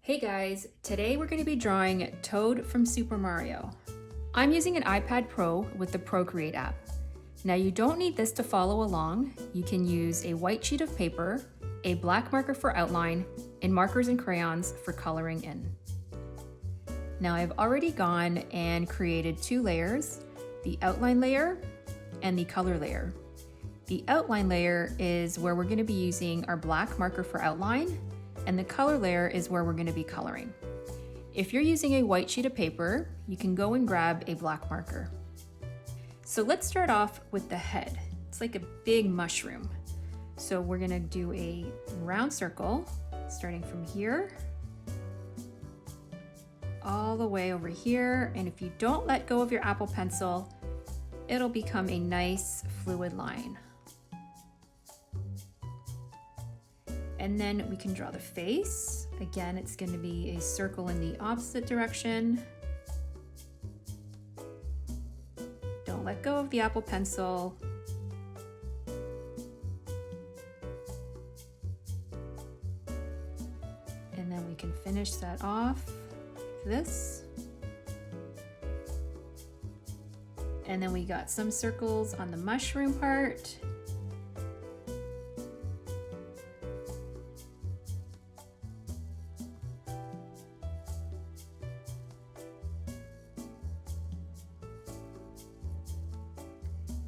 Hey guys, today we're going to be drawing Toad from Super Mario. I'm using an iPad Pro with the Procreate app. Now you don't need this to follow along. You can use a white sheet of paper, a black marker for outline, and markers and crayons for coloring in. Now I've already gone and created two layers, the outline layer and the color layer. The outline layer is where we're going to be using our black marker for outline, and the color layer is where we're going to be coloring. If you're using a white sheet of paper, you can go and grab a black marker. So let's start off with the head. It's like a big mushroom. So we're going to do a round circle, starting from here, all the way over here. And if you don't let go of your Apple Pencil, it'll become a nice fluid line. And then we can draw the face. Again, it's going to be a circle in the opposite direction. Don't let go of the Apple Pencil. And then we can finish that off like this. And then we got some circles on the mushroom part.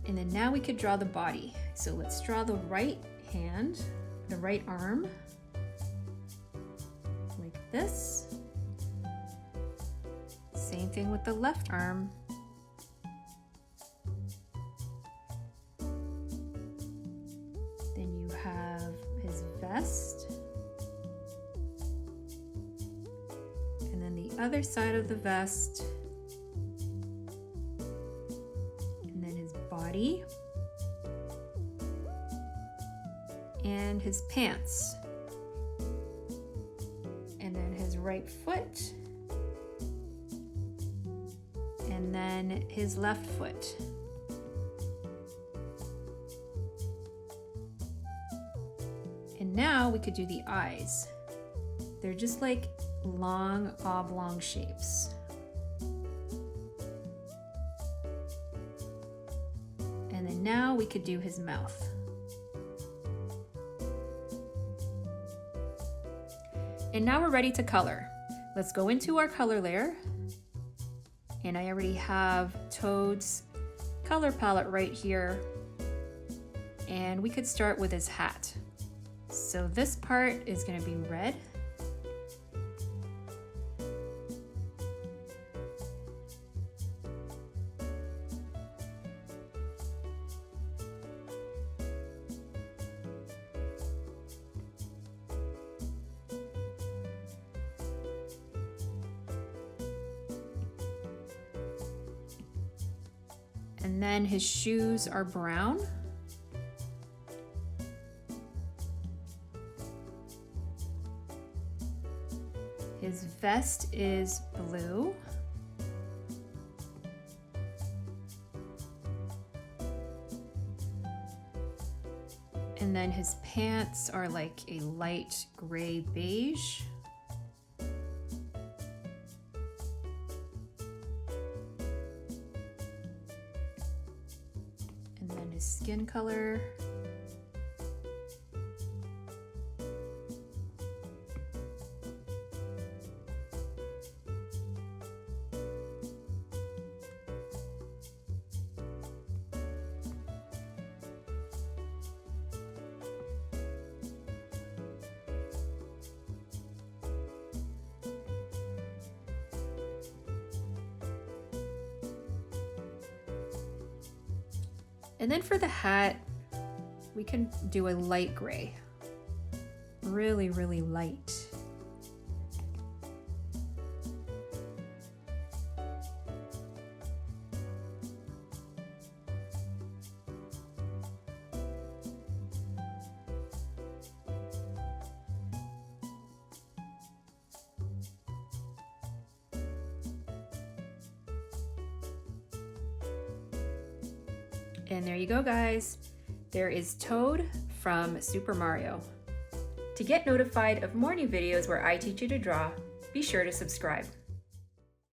And then now we could draw the body. So let's draw the right hand, the right arm, like this. Same thing with the left arm. Then you have his vest. And then the other side of the vest. Body and his pants, and then his right foot, and then his left foot. And now we could do the eyes. They're just like long oblong shapes. And then now we could do his mouth. And now we're ready to color. Let's go into our color layer. And I already have Toad's color palette right here. And we could start with his hat. So this part is going to be red. And then his shoes are brown. His vest is blue. And then his pants are like a light gray beige. His skin color. And then for the hat, we can do a light gray. Really, really light. And there you go, guys. There is Toad from Super Mario. To get notified of more new videos where I teach you to draw, be sure to subscribe.